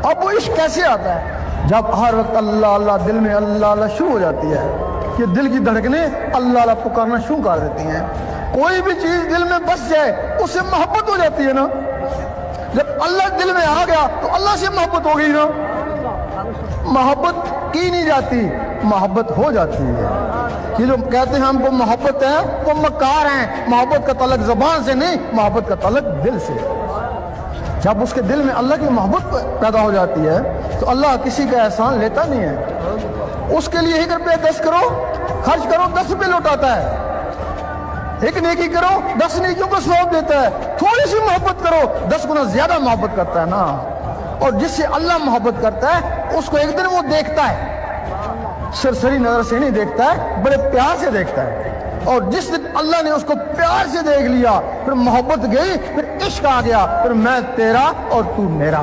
اب وہ عشق کیسے آتا ہے؟ جب ہر وقت اللہ اللہ دل میں اللہ اللہ شروع ہو جاتی ہے کہ دل کی دھڑکنیں اللہ اللہ پکارنا شروع کر دیتی ہیں. کوئی بھی چیز دل میں بس جائے اس سے محبت ہو جاتی ہے نا. جب اللہ دل میں آ گیا تو اللہ سے محبت ہو گئی نا. محبت کی نہیں جاتی، محبت ہو جاتی ہے. یہ جو کہتے ہیں ہم کو محبت ہے وہ مکار ہیں. محبت کا تعلق زبان سے نہیں، محبت کا تعلق دل سے. جب اس کے دل میں اللہ کی محبت پیدا ہو جاتی ہے تو اللہ کسی کا احسان لیتا نہیں ہے. اس کے لیے 1 روپیہ 10 کرو خرچ کرو 10 روپے لوٹاتا ہے. 1 نیکی کرو 10 نیکیوں کو ثواب دیتا ہے. تھوڑی سی محبت کرو 10 گنا زیادہ محبت کرتا ہے نا. اور جس سے اللہ محبت کرتا ہے اس کو ایک دن وہ دیکھتا ہے، سرسری نظر سے نہیں دیکھتا ہے، بڑے پیار سے دیکھتا ہے. اور جس دن اللہ نے اس کو پیار سے دیکھ لیا پھر محبت گئی، پھر عشق آ گیا، پھر میں تیرا اور تو میرا.